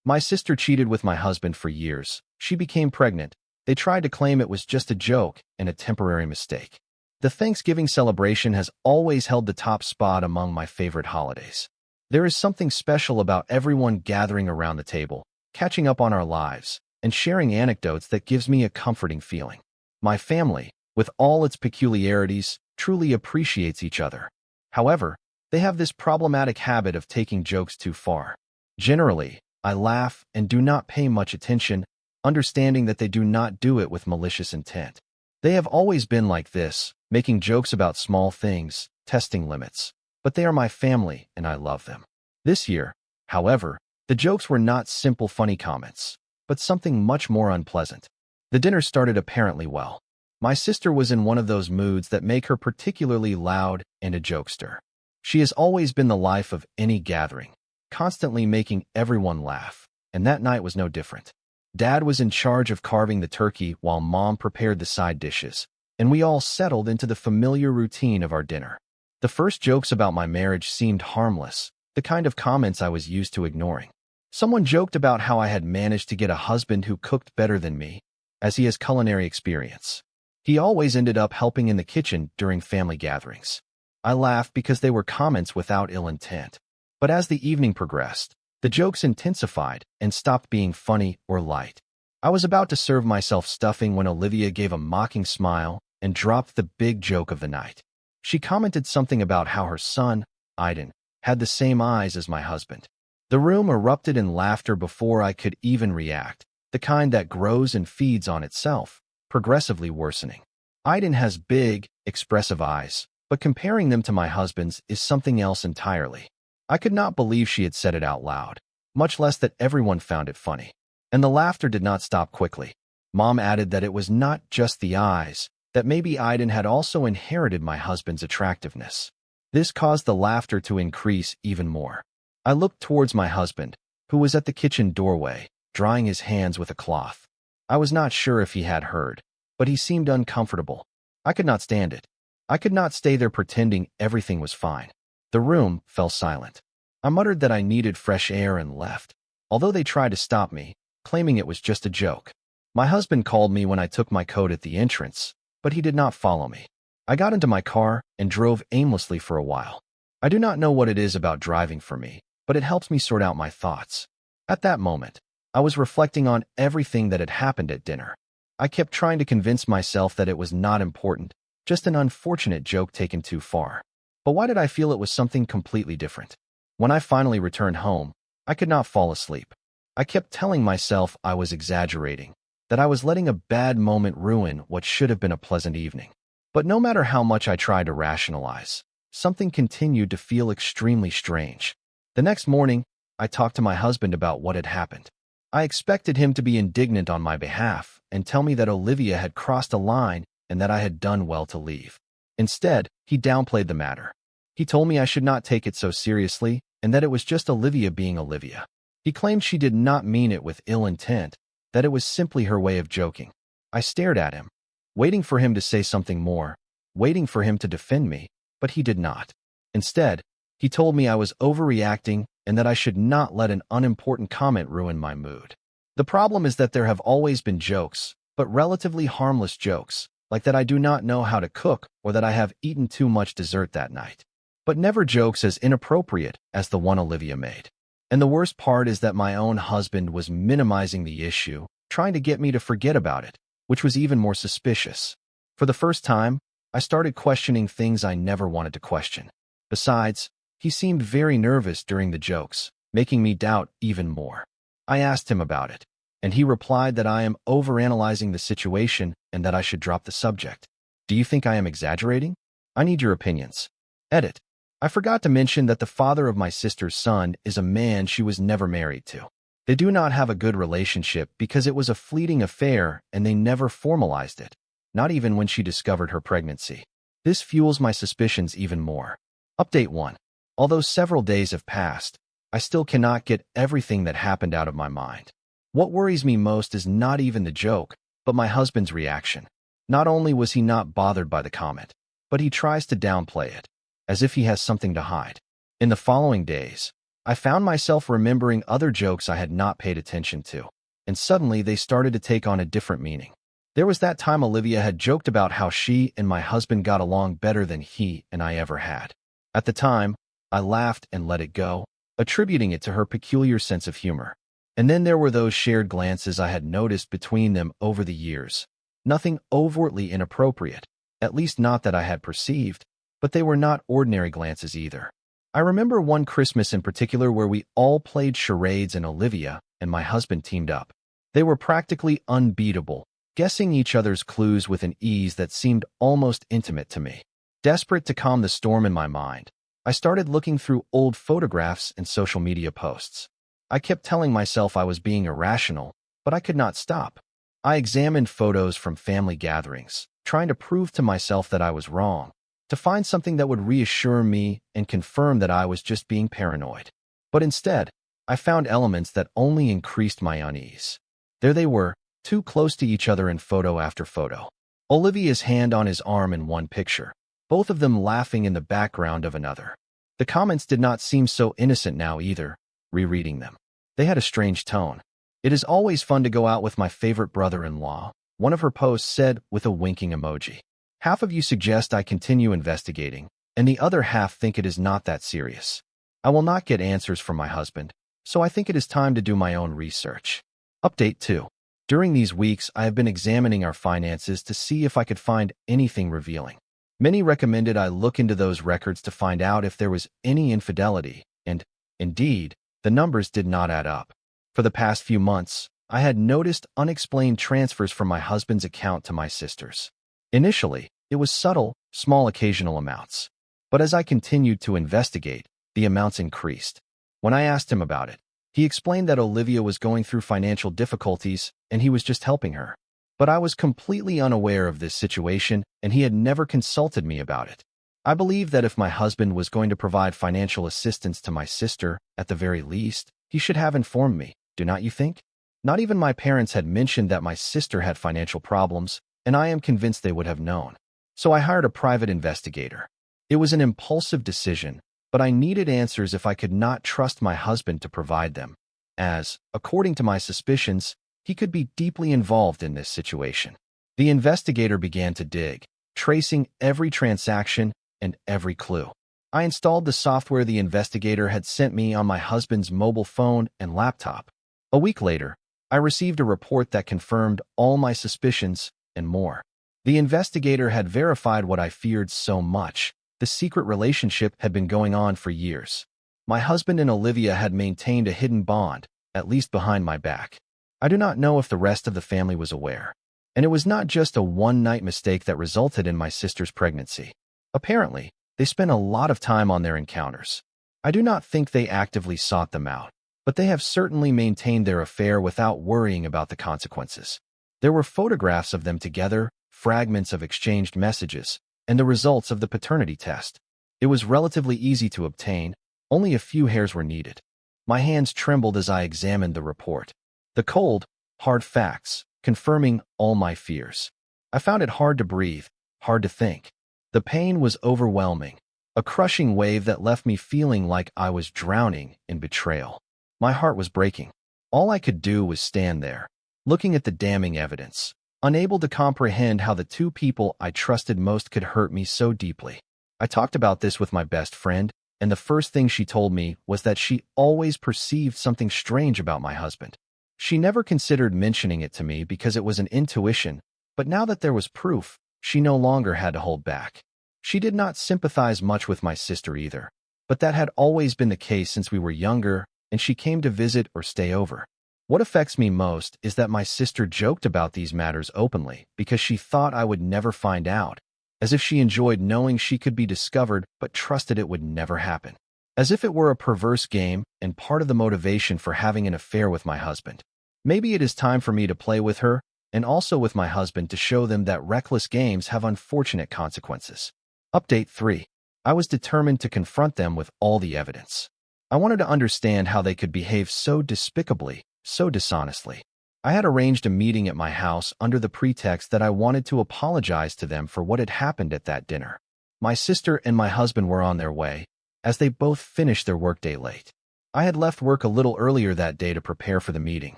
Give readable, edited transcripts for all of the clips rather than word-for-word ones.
My sister cheated with my husband for years. She became pregnant. They tried to claim it was just a joke and a temporary mistake. The Thanksgiving celebration has always held the top spot among my favorite holidays. There is something special about everyone gathering around the table, catching up on our lives, and sharing anecdotes that gives me a comforting feeling. My family, with all its peculiarities, truly appreciates each other. However, they have this problematic habit of taking jokes too far. Generally, I laugh and do not pay much attention, understanding that they do not do it with malicious intent. They have always been like this, making jokes about small things, testing limits. But they are my family, and I love them. This year, however, the jokes were not simple funny comments, but something much more unpleasant. The dinner started apparently well. My sister was in one of those moods that make her particularly loud and a jokester. She has always been the life of any gathering, constantly making everyone laugh, and that night was no different. Dad was in charge of carving the turkey while Mom prepared the side dishes, and we all settled into the familiar routine of our dinner. The first jokes about my marriage seemed harmless, the kind of comments I was used to ignoring. Someone joked about how I had managed to get a husband who cooked better than me, as he has culinary experience. He always ended up helping in the kitchen during family gatherings. I laughed because they were comments without ill intent. But as the evening progressed, the jokes intensified and stopped being funny or light. I was about to serve myself stuffing when Olivia gave a mocking smile and dropped the big joke of the night. She commented something about how her son, Aiden, had the same eyes as my husband. The room erupted in laughter before I could even react, the kind that grows and feeds on itself, progressively worsening. Aiden has big, expressive eyes, but comparing them to my husband's is something else entirely. I could not believe she had said it out loud, much less that everyone found it funny. And the laughter did not stop quickly. Mom added that it was not just the eyes, that maybe Aiden had also inherited my husband's attractiveness. This caused the laughter to increase even more. I looked towards my husband, who was at the kitchen doorway, drying his hands with a cloth. I was not sure if he had heard, but he seemed uncomfortable. I could not stand it. I could not stay there pretending everything was fine. The room fell silent. I muttered that I needed fresh air and left, although they tried to stop me, claiming it was just a joke. My husband called me when I took my coat at the entrance, but he did not follow me. I got into my car and drove aimlessly for a while. I do not know what it is about driving for me, but it helps me sort out my thoughts. At that moment, I was reflecting on everything that had happened at dinner. I kept trying to convince myself that it was not important, just an unfortunate joke taken too far. But why did I feel it was something completely different? When I finally returned home, I could not fall asleep. I kept telling myself I was exaggerating, that I was letting a bad moment ruin what should have been a pleasant evening. But no matter how much I tried to rationalize, something continued to feel extremely strange. The next morning, I talked to my husband about what had happened. I expected him to be indignant on my behalf and tell me that Olivia had crossed a line and that I had done well to leave. Instead, he downplayed the matter. He told me I should not take it so seriously and that it was just Olivia being Olivia. He claimed she did not mean it with ill intent, that it was simply her way of joking. I stared at him, waiting for him to say something more, waiting for him to defend me, but he did not. Instead, he told me I was overreacting and that I should not let an unimportant comment ruin my mood. The problem is that there have always been jokes, but relatively harmless jokes, like that I do not know how to cook or that I have eaten too much dessert that night. But never jokes as inappropriate as the one Olivia made. And the worst part is that my own husband was minimizing the issue, trying to get me to forget about it, which was even more suspicious. For the first time, I started questioning things I never wanted to question. Besides, he seemed very nervous during the jokes, making me doubt even more. I asked him about it, and he replied that I am overanalyzing the situation and that I should drop the subject. Do you think I am exaggerating? I need your opinions. Edit. I forgot to mention that the father of my sister's son is a man she was never married to. They do not have a good relationship because it was a fleeting affair and they never formalized it, not even when she discovered her pregnancy. This fuels my suspicions even more. Update 1. Although several days have passed, I still cannot get everything that happened out of my mind. What worries me most is not even the joke, but my husband's reaction. Not only was he not bothered by the comment, but he tries to downplay it, as if he has something to hide. In the following days, I found myself remembering other jokes I had not paid attention to, and suddenly they started to take on a different meaning. There was that time Olivia had joked about how she and my husband got along better than he and I ever had. At the time, I laughed and let it go, attributing it to her peculiar sense of humor. And then there were those shared glances I had noticed between them over the years. Nothing overtly inappropriate, at least not that I had perceived, but they were not ordinary glances either. I remember one Christmas in particular where we all played charades and Olivia and my husband teamed up. They were practically unbeatable, guessing each other's clues with an ease that seemed almost intimate to me. Desperate to calm the storm in my mind, I started looking through old photographs and social media posts. I kept telling myself I was being irrational, but I could not stop. I examined photos from family gatherings, trying to prove to myself that I was wrong, to find something that would reassure me and confirm that I was just being paranoid. But instead, I found elements that only increased my unease. There they were, too close to each other in photo after photo. Olivia's hand on his arm in one picture, both of them laughing in the background of another. The comments did not seem so innocent now either, rereading them. They had a strange tone. "It is always fun to go out with my favorite brother-in-law," one of her posts said with a winking emoji. "Half of you suggest I continue investigating, and the other half think it is not that serious. I will not get answers from my husband, so I think it is time to do my own research." Update 2. During these weeks, I have been examining our finances to see if I could find anything revealing. Many recommended I look into those records to find out if there was any infidelity, and, indeed, the numbers did not add up. For the past few months, I had noticed unexplained transfers from my husband's account to my sister's. Initially, it was subtle, small occasional amounts. But as I continued to investigate, the amounts increased. When I asked him about it, he explained that Olivia was going through financial difficulties and he was just helping her. But I was completely unaware of this situation and he had never consulted me about it. I believe that if my husband was going to provide financial assistance to my sister, at the very least, he should have informed me, do not you think? Not even my parents had mentioned that my sister had financial problems, and I am convinced they would have known. So I hired a private investigator. It was an impulsive decision, but I needed answers if I could not trust my husband to provide them, as, according to my suspicions, he could be deeply involved in this situation. The investigator began to dig, tracing every transaction and every clue. I installed the software the investigator had sent me on my husband's mobile phone and laptop. A week later, I received a report that confirmed all my suspicions and more. The investigator had verified what I feared so much. The secret relationship had been going on for years. My husband and Olivia had maintained a hidden bond, at least behind my back. I do not know if the rest of the family was aware. And it was not just a one-night mistake that resulted in my sister's pregnancy. Apparently, they spent a lot of time on their encounters. I do not think they actively sought them out, but they have certainly maintained their affair without worrying about the consequences. There were photographs of them together, fragments of exchanged messages, and the results of the paternity test. It was relatively easy to obtain, only a few hairs were needed. My hands trembled as I examined the report. The cold, hard facts, confirming all my fears. I found it hard to breathe, hard to think. The pain was overwhelming, a crushing wave that left me feeling like I was drowning in betrayal. My heart was breaking. All I could do was stand there, looking at the damning evidence, unable to comprehend how the two people I trusted most could hurt me so deeply. I talked about this with my best friend, and the first thing she told me was that she always perceived something strange about my husband. She never considered mentioning it to me because it was an intuition, but now that there was proof, she no longer had to hold back. She did not sympathize much with my sister either, but that had always been the case since we were younger and she came to visit or stay over. What affects me most is that my sister joked about these matters openly because she thought I would never find out, as if she enjoyed knowing she could be discovered but trusted it would never happen. As if it were a perverse game and part of the motivation for having an affair with my husband. Maybe it is time for me to play with her and also with my husband to show them that reckless games have unfortunate consequences. Update 3. I was determined to confront them with all the evidence. I wanted to understand how they could behave so despicably, so dishonestly. I had arranged a meeting at my house under the pretext that I wanted to apologize to them for what had happened at that dinner. My sister and my husband were on their way, as they both finished their workday late. I had left work a little earlier that day to prepare for the meeting.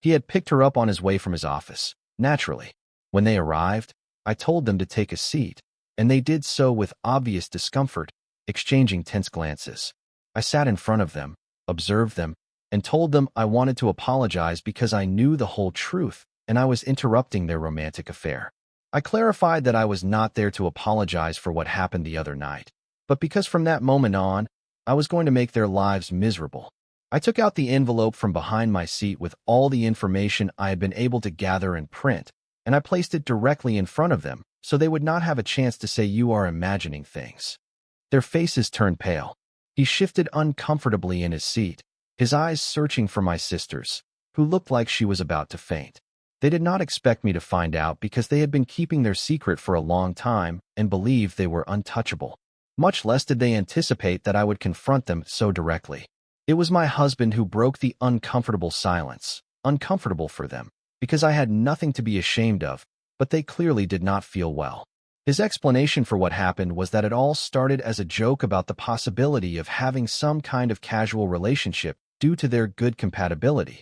He had picked her up on his way from his office. Naturally, when they arrived, I told them to take a seat, and they did so with obvious discomfort, exchanging tense glances. I sat in front of them, observed them, and told them I wanted to apologize because I knew the whole truth and I was interrupting their romantic affair. I clarified that I was not there to apologize for what happened the other night, but because from that moment on, I was going to make their lives miserable. I took out the envelope from behind my seat with all the information I had been able to gather and print, and I placed it directly in front of them so they would not have a chance to say you are imagining things. Their faces turned pale. He shifted uncomfortably in his seat, his eyes searching for my sisters, who looked like she was about to faint. They did not expect me to find out because they had been keeping their secret for a long time and believed they were untouchable. Much less did they anticipate that I would confront them so directly. It was my husband who broke the uncomfortable silence, uncomfortable for them, because I had nothing to be ashamed of, but they clearly did not feel well. His explanation for what happened was that it all started as a joke about the possibility of having some kind of casual relationship due to their good compatibility.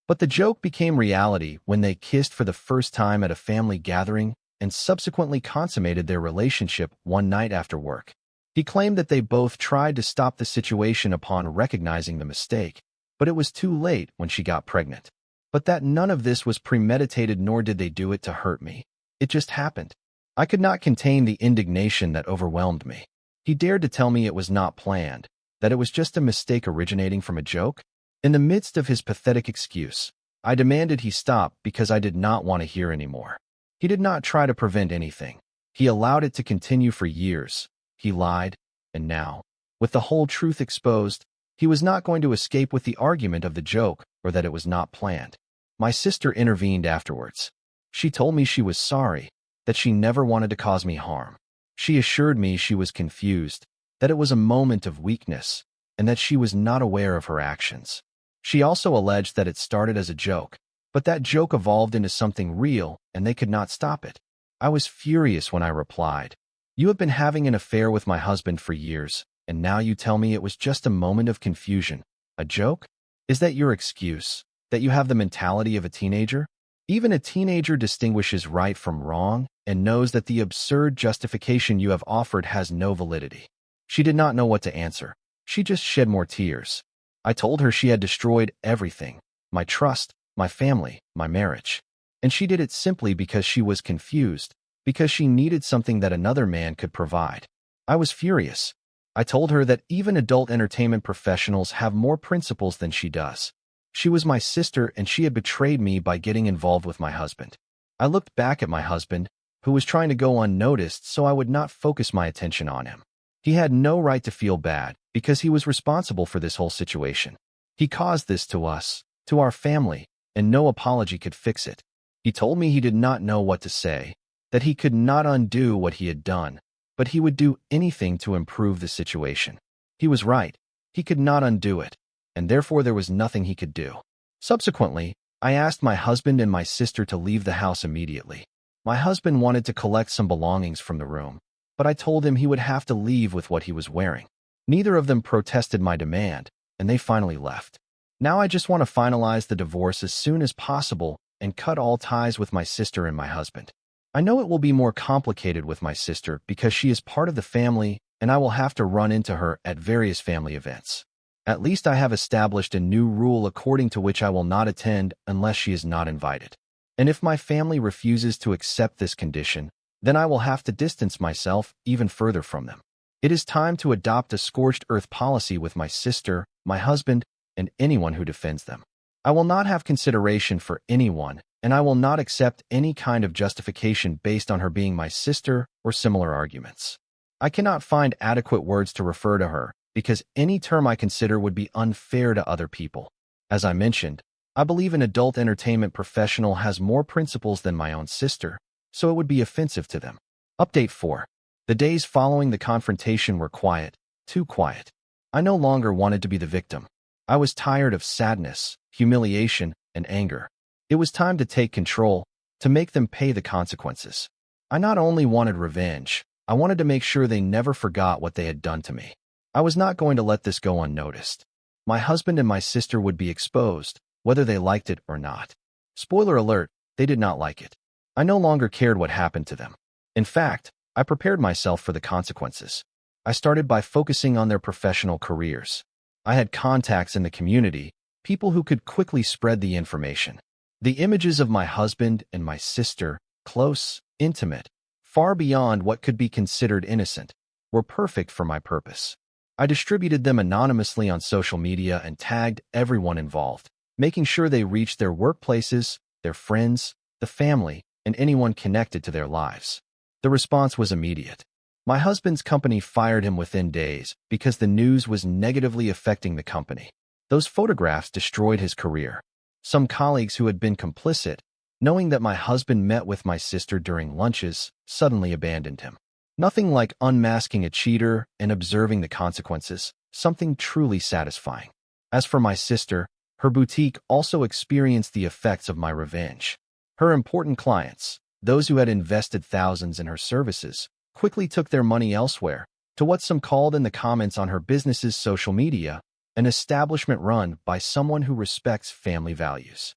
But the joke became reality when they kissed for the first time at a family gathering and subsequently consummated their relationship one night after work. He claimed that they both tried to stop the situation upon recognizing the mistake, but it was too late when she got pregnant. But that none of this was premeditated, nor did they do it to hurt me. It just happened. I could not contain the indignation that overwhelmed me. He dared to tell me it was not planned, that it was just a mistake originating from a joke. In the midst of his pathetic excuse, I demanded he stop because I did not want to hear anymore. He did not try to prevent anything. He allowed it to continue for years. He lied, and now, with the whole truth exposed, he was not going to escape with the argument of the joke or that it was not planned. My sister intervened afterwards. She told me she was sorry, that she never wanted to cause me harm. She assured me she was confused, that it was a moment of weakness, and that she was not aware of her actions. She also alleged that it started as a joke, but that joke evolved into something real and they could not stop it. I was furious when I replied, "You have been having an affair with my husband for years, and now you tell me it was just a moment of confusion. A joke? Is that your excuse? That you have the mentality of a teenager? Even a teenager distinguishes right from wrong and knows that the absurd justification you have offered has no validity." She did not know what to answer. She just shed more tears. I told her she had destroyed everything, my trust, my family, my marriage. And she did it simply because she was confused, because she needed something that another man could provide. I was furious. I told her that even adult entertainment professionals have more principles than she does. She was my sister and she had betrayed me by getting involved with my husband. I looked back at my husband, who was trying to go unnoticed so I would not focus my attention on him. He had no right to feel bad because he was responsible for this whole situation. He caused this to us, to our family, and no apology could fix it. He told me he did not know what to say, that he could not undo what he had done, but he would do anything to improve the situation. He was right. He could not undo it, and therefore there was nothing he could do. Subsequently, I asked my husband and my sister to leave the house immediately. My husband wanted to collect some belongings from the room, but I told him he would have to leave with what he was wearing. Neither of them protested my demand, and they finally left. Now I just want to finalize the divorce as soon as possible and cut all ties with my sister and my husband. I know it will be more complicated with my sister because she is part of the family and I will have to run into her at various family events. At least I have established a new rule according to which I will not attend unless she is not invited. And if my family refuses to accept this condition, then I will have to distance myself even further from them. It is time to adopt a scorched earth policy with my sister, my husband, and anyone who defends them. I will not have consideration for anyone, and I will not accept any kind of justification based on her being my sister or similar arguments. I cannot find adequate words to refer to her, because any term I consider would be unfair to other people. As I mentioned, I believe an adult entertainment professional has more principles than my own sister, so it would be offensive to them. Update 4. The days following the confrontation were quiet, too quiet. I no longer wanted to be the victim. I was tired of sadness, humiliation, and anger. It was time to take control, to make them pay the consequences. I not only wanted revenge, I wanted to make sure they never forgot what they had done to me. I was not going to let this go unnoticed. My husband and my sister would be exposed, whether they liked it or not. Spoiler alert, they did not like it. I no longer cared what happened to them. In fact, I prepared myself for the consequences. I started by focusing on their professional careers. I had contacts in the community, people who could quickly spread the information. The images of my husband and my sister, close, intimate, far beyond what could be considered innocent, were perfect for my purpose. I distributed them anonymously on social media and tagged everyone involved, making sure they reached their workplaces, their friends, the family, and anyone connected to their lives. The response was immediate. My husband's company fired him within days because the news was negatively affecting the company. Those photographs destroyed his career. Some colleagues who had been complicit, knowing that my husband met with my sister during lunches, suddenly abandoned him. Nothing like unmasking a cheater and observing the consequences, something truly satisfying. As for my sister, her boutique also experienced the effects of my revenge. Her important clients, those who had invested thousands in her services, quickly took their money elsewhere, to what some called in the comments on her business's social media, an establishment run by someone who respects family values.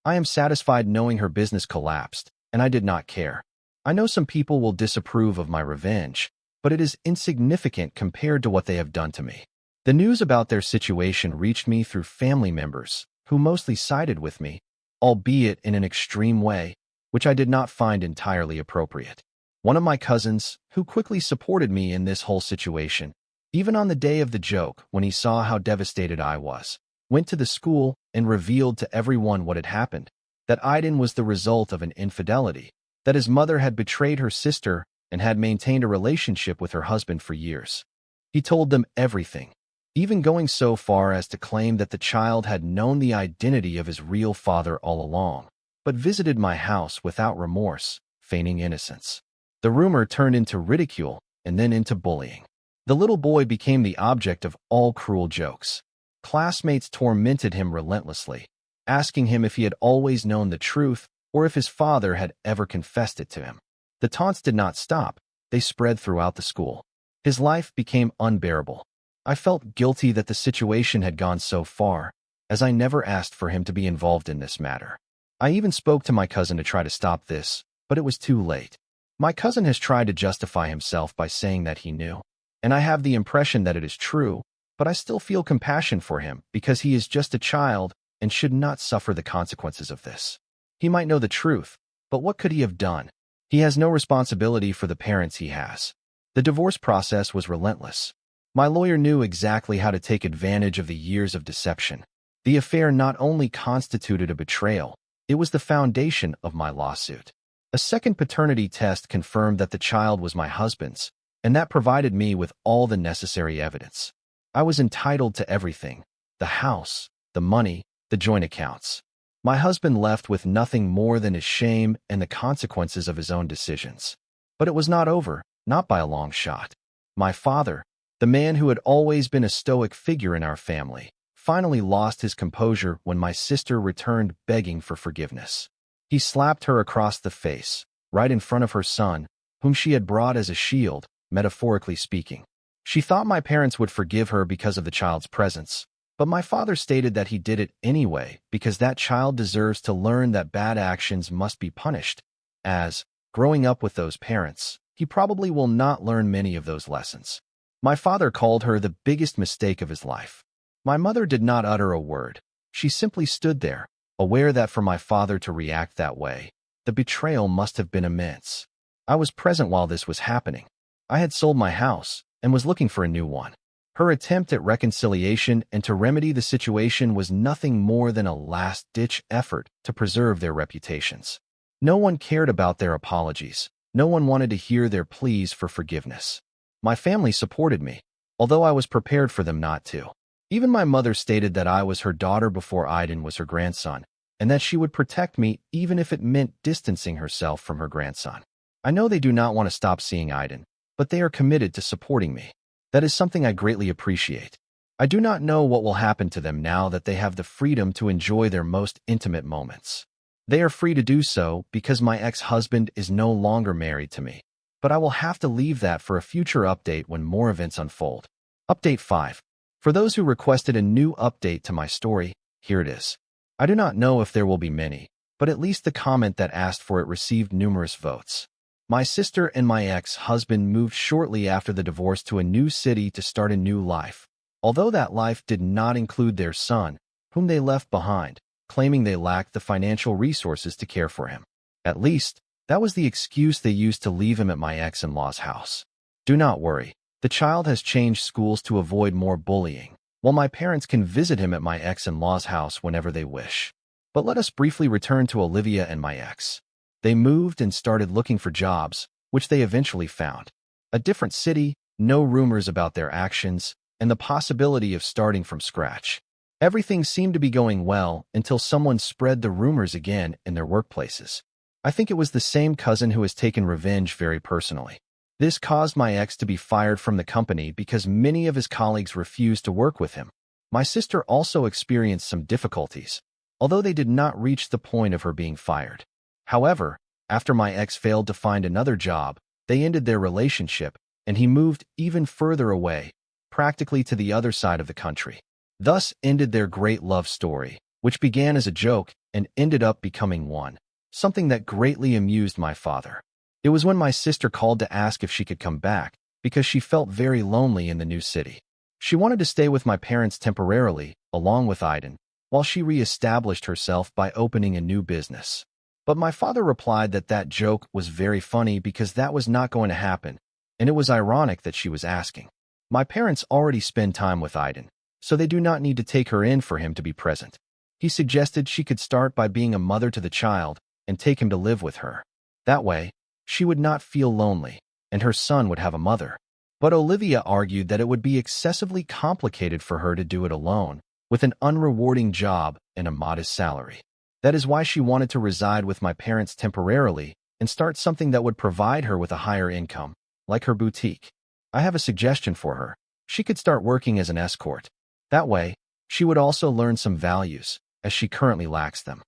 I am satisfied knowing her business collapsed, and I did not care. I know some people will disapprove of my revenge, but it is insignificant compared to what they have done to me. The news about their situation reached me through family members, who mostly sided with me, albeit in an extreme way, which I did not find entirely appropriate. One of my cousins, who quickly supported me in this whole situation, even on the day of the joke when he saw how devastated I was, went to the school and revealed to everyone what had happened, that Aiden was the result of an infidelity, that his mother had betrayed her sister and had maintained a relationship with her husband for years. He told them everything, even going so far as to claim that the child had known the identity of his real father all along, but visited my house without remorse, feigning innocence. The rumor turned into ridicule and then into bullying. The little boy became the object of all cruel jokes. Classmates tormented him relentlessly, asking him if he had always known the truth or if his father had ever confessed it to him. The taunts did not stop. They spread throughout the school. His life became unbearable. I felt guilty that the situation had gone so far, as I never asked for him to be involved in this matter. I even spoke to my cousin to try to stop this, but it was too late. My cousin has tried to justify himself by saying that he knew, and I have the impression that it is true, but I still feel compassion for him because he is just a child and should not suffer the consequences of this. He might know the truth, but what could he have done? He has no responsibility for the parents he has. The divorce process was relentless. My lawyer knew exactly how to take advantage of the years of deception. The affair not only constituted a betrayal, it was the foundation of my lawsuit. A second paternity test confirmed that the child was my husband's, and that provided me with all the necessary evidence. I was entitled to everything: the house, the money, the joint accounts. My husband left with nothing more than his shame and the consequences of his own decisions. But it was not over, not by a long shot. My father, the man who had always been a stoic figure in our family, finally lost his composure when my sister returned begging for forgiveness. He slapped her across the face, right in front of her son, whom she had brought as a shield, metaphorically speaking. She thought my parents would forgive her because of the child's presence, but my father stated that he did it anyway because that child deserves to learn that bad actions must be punished, as, growing up with those parents, he probably will not learn many of those lessons. My father called her the biggest mistake of his life. My mother did not utter a word. She simply stood there, aware that for my father to react that way, the betrayal must have been immense. I was present while this was happening. I had sold my house and was looking for a new one. Her attempt at reconciliation and to remedy the situation was nothing more than a last-ditch effort to preserve their reputations. No one cared about their apologies. No one wanted to hear their pleas for forgiveness. My family supported me, although I was prepared for them not to. Even my mother stated that I was her daughter before Aiden was her grandson, and that she would protect me even if it meant distancing herself from her grandson. I know they do not want to stop seeing Aiden, but they are committed to supporting me. That is something I greatly appreciate. I do not know what will happen to them now that they have the freedom to enjoy their most intimate moments. They are free to do so because my ex-husband is no longer married to me, but I will have to leave that for a future update when more events unfold. Update 5. For those who requested a new update to my story, here it is. I do not know if there will be many, but at least the comment that asked for it received numerous votes. My sister and my ex-husband moved shortly after the divorce to a new city to start a new life, although that life did not include their son, whom they left behind, claiming they lacked the financial resources to care for him. At least, that was the excuse they used to leave him at my ex-in-law's house. Do not worry, the child has changed schools to avoid more bullying, while my parents can visit him at my ex-in-law's house whenever they wish. But let us briefly return to Olivia and my ex. They moved and started looking for jobs, which they eventually found. A different city, no rumors about their actions, and the possibility of starting from scratch. Everything seemed to be going well until someone spread the rumors again in their workplaces. I think it was the same cousin who has taken revenge very personally. This caused my ex to be fired from the company because many of his colleagues refused to work with him. My sister also experienced some difficulties, although they did not reach the point of her being fired. However, after my ex failed to find another job, they ended their relationship, and he moved even further away, practically to the other side of the country. Thus ended their great love story, which began as a joke and ended up becoming one, something that greatly amused my father. It was when my sister called to ask if she could come back, because she felt very lonely in the new city. She wanted to stay with my parents temporarily, along with Aiden, while she re-established herself by opening a new business. But my father replied that that joke was very funny because that was not going to happen, and it was ironic that she was asking. My parents already spend time with Aiden, so they do not need to take her in for him to be present. He suggested she could start by being a mother to the child and take him to live with her. That way, she would not feel lonely, and her son would have a mother. But Olivia argued that it would be excessively complicated for her to do it alone, with an unrewarding job and a modest salary. That is why she wanted to reside with my parents temporarily and start something that would provide her with a higher income, like her boutique. I have a suggestion for her. She could start working as an escort. That way, she would also learn some values, as she currently lacks them.